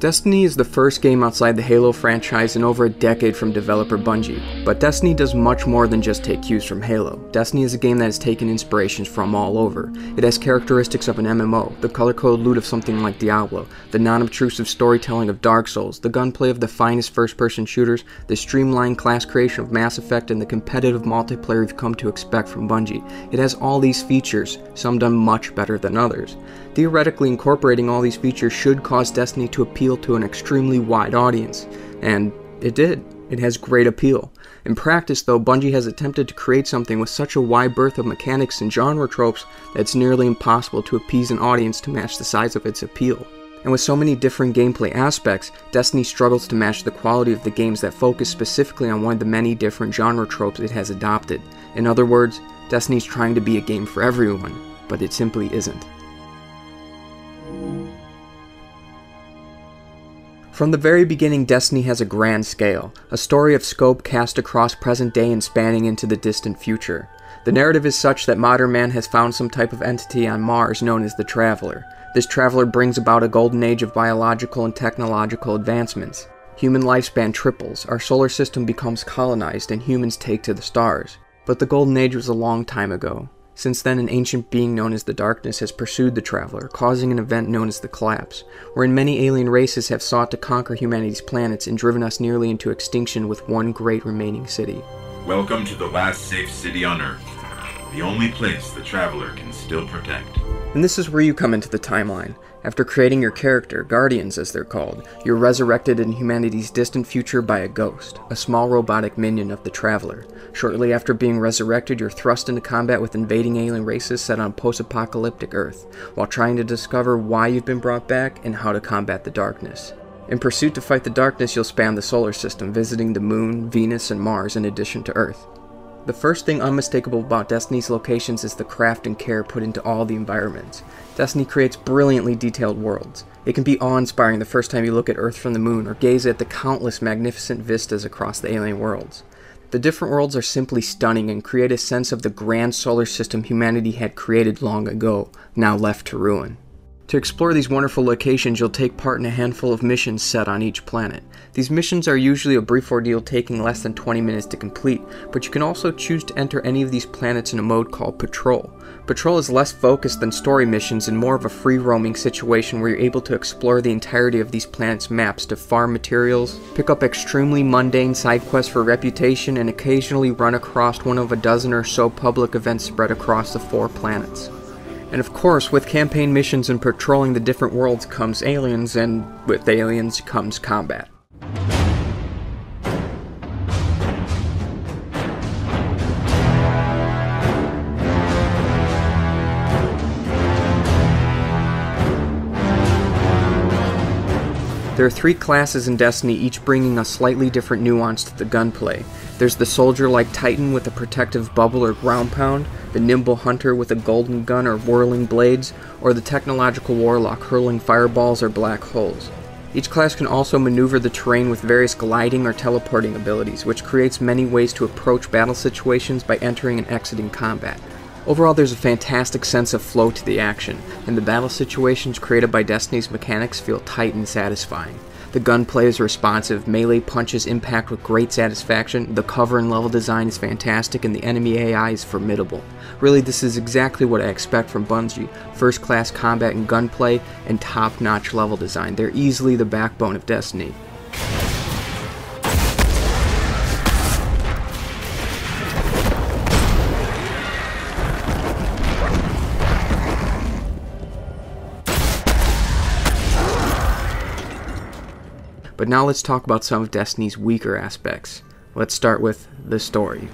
Destiny is the first game outside the Halo franchise in over a decade from developer Bungie, but Destiny does much more than just take cues from Halo. Destiny is a game that has taken inspirations from all over. It has characteristics of an MMO, the color-coded loot of something like Diablo, the non-obtrusive storytelling of Dark Souls, the gunplay of the finest first-person shooters, the streamlined class creation of Mass Effect, and the competitive multiplayer you've come to expect from Bungie. It has all these features, some done much better than others. Theoretically, incorporating all these features should cause Destiny to appeal to an extremely wide audience, and it did. It has great appeal. In practice, though, Bungie has attempted to create something with such a wide berth of mechanics and genre tropes that it's nearly impossible to appease an audience to match the size of its appeal. And with so many different gameplay aspects, Destiny struggles to match the quality of the games that focus specifically on one of the many different genre tropes it has adopted. In other words, Destiny's trying to be a game for everyone, but it simply isn't. From the very beginning, Destiny has a grand scale, a story of scope cast across present day and spanning into the distant future. The narrative is such that modern man has found some type of entity on Mars known as the Traveler. This Traveler brings about a golden age of biological and technological advancements. Human lifespan triples, our solar system becomes colonized, and humans take to the stars. But the golden age was a long time ago. Since then, an ancient being known as the Darkness has pursued the Traveler, causing an event known as the Collapse, wherein many alien races have sought to conquer humanity's planets and driven us nearly into extinction with one great remaining city. Welcome to the last safe city on Earth, the only place the Traveler can still protect. And this is where you come into the timeline. After creating your character, Guardians as they're called, you're resurrected in humanity's distant future by a ghost, a small robotic minion of the Traveler. Shortly after being resurrected, you're thrust into combat with invading alien races set on post-apocalyptic Earth, while trying to discover why you've been brought back and how to combat the darkness. In pursuit to fight the darkness, you'll span the solar system, visiting the Moon, Venus, and Mars in addition to Earth. The first thing unmistakable about Destiny's locations is the craft and care put into all the environments. Destiny creates brilliantly detailed worlds. It can be awe-inspiring the first time you look at Earth from the moon or gaze at the countless magnificent vistas across the alien worlds. The different worlds are simply stunning and create a sense of the grand solar system humanity had created long ago, now left to ruin. To explore these wonderful locations, you'll take part in a handful of missions set on each planet. These missions are usually a brief ordeal taking less than 20 minutes to complete, but you can also choose to enter any of these planets in a mode called Patrol. Patrol is less focused than story missions and more of a free-roaming situation where you're able to explore the entirety of these planets' maps to farm materials, pick up extremely mundane side quests for reputation, and occasionally run across one of a dozen or so public events spread across the 4 planets. And of course, with campaign missions and patrolling the different worlds comes aliens, and with aliens comes combat. There are 3 classes in Destiny, each bringing a slightly different nuance to the gunplay. There's the soldier-like Titan with a protective bubble or ground pound, the nimble hunter with a golden gun or whirling blades, or the technological warlock hurling fireballs or black holes. Each class can also maneuver the terrain with various gliding or teleporting abilities, which creates many ways to approach battle situations by entering and exiting combat. Overall, there's a fantastic sense of flow to the action, and the battle situations created by Destiny's mechanics feel tight and satisfying. The gunplay is responsive, melee punches impact with great satisfaction, the cover and level design is fantastic, and the enemy AI is formidable. Really, this is exactly what I expect from Bungie: first-class combat and gunplay, and top-notch level design. They're easily the backbone of Destiny. But now let's talk about some of Destiny's weaker aspects. Let's start with the story.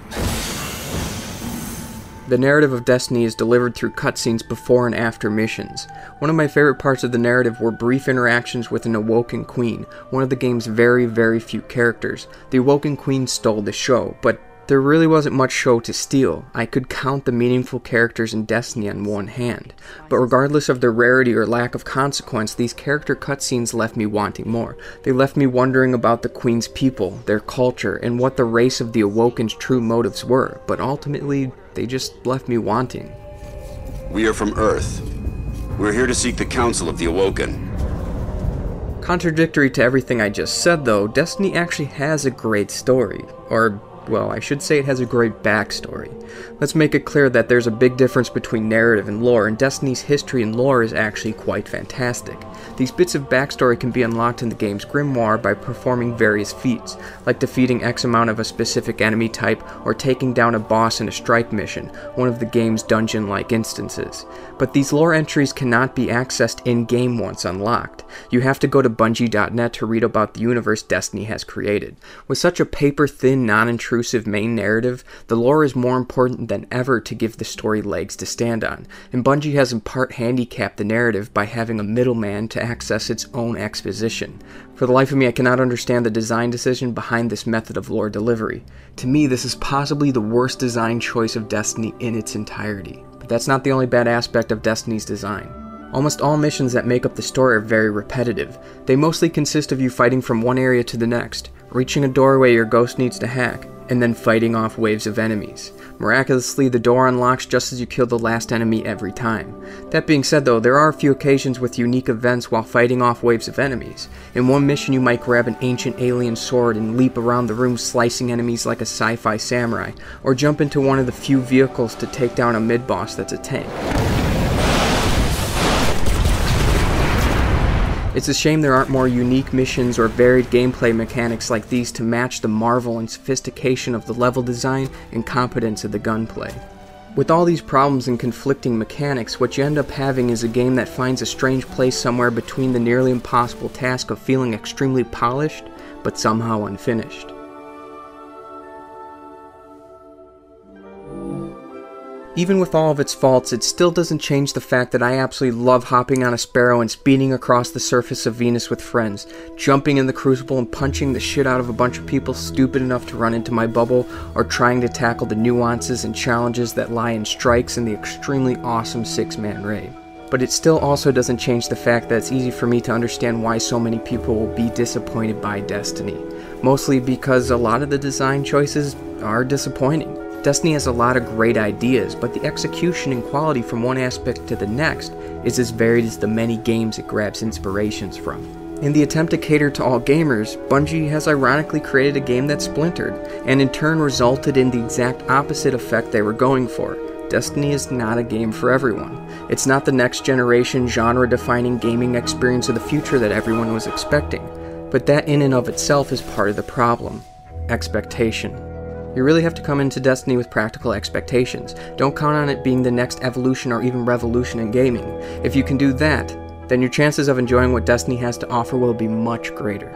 The narrative of Destiny is delivered through cutscenes before and after missions. One of my favorite parts of the narrative were brief interactions with an Awoken Queen, one of the game's very few characters. The Awoken Queen stole the show, but there really wasn't much show to steal. I could count the meaningful characters in Destiny on one hand, but regardless of their rarity or lack of consequence, these character cutscenes left me wanting more. They left me wondering about the Queen's people, their culture, and what the race of the Awoken's true motives were, but ultimately, they just left me wanting. We are from Earth. We're here to seek the counsel of the Awoken. Contradictory to everything I just said though, Destiny actually has a great story, or well, I should say it has a great backstory. Let's make it clear that there's a big difference between narrative and lore, and Destiny's history and lore is actually quite fantastic. These bits of backstory can be unlocked in the game's grimoire by performing various feats, like defeating X amount of a specific enemy type or taking down a boss in a strike mission, one of the game's dungeon-like instances. But these lore entries cannot be accessed in-game once unlocked. You have to go to Bungie.net to read about the universe Destiny has created. With such a paper-thin, non-intrusive main narrative, the lore is more important than ever to give the story legs to stand on, and Bungie has in part handicapped the narrative by having a middleman to access its own exposition. For the life of me, I cannot understand the design decision behind this method of lore delivery. To me, this is possibly the worst design choice of Destiny in its entirety. But that's not the only bad aspect of Destiny's design. Almost all missions that make up the story are very repetitive. They mostly consist of you fighting from one area to the next, reaching a doorway your ghost needs to hack, and then fighting off waves of enemies. Miraculously, the door unlocks just as you kill the last enemy every time. That being said though, there are a few occasions with unique events while fighting off waves of enemies. In one mission you might grab an ancient alien sword and leap around the room slicing enemies like a sci-fi samurai, or jump into one of the few vehicles to take down a mid-boss that's a tank. It's a shame there aren't more unique missions or varied gameplay mechanics like these to match the marvel and sophistication of the level design and competence of the gunplay. With all these problems and conflicting mechanics, what you end up having is a game that finds a strange place somewhere between the nearly impossible task of feeling extremely polished, but somehow unfinished. Even with all of its faults, it still doesn't change the fact that I absolutely love hopping on a Sparrow and speeding across the surface of Venus with friends, jumping in the Crucible and punching the shit out of a bunch of people stupid enough to run into my bubble, or trying to tackle the nuances and challenges that lie in strikes in the extremely awesome 6-man raid. But it still also doesn't change the fact that it's easy for me to understand why so many people will be disappointed by Destiny. Mostly because a lot of the design choices are disappointing. Destiny has a lot of great ideas, but the execution and quality from one aspect to the next is as varied as the many games it grabs inspirations from. In the attempt to cater to all gamers, Bungie has ironically created a game that splintered, and in turn resulted in the exact opposite effect they were going for. Destiny is not a game for everyone. It's not the next generation genre-defining gaming experience of the future that everyone was expecting, but that in and of itself is part of the problem. Expectation. You really have to come into Destiny with practical expectations. Don't count on it being the next evolution or even revolution in gaming. If you can do that, then your chances of enjoying what Destiny has to offer will be much greater.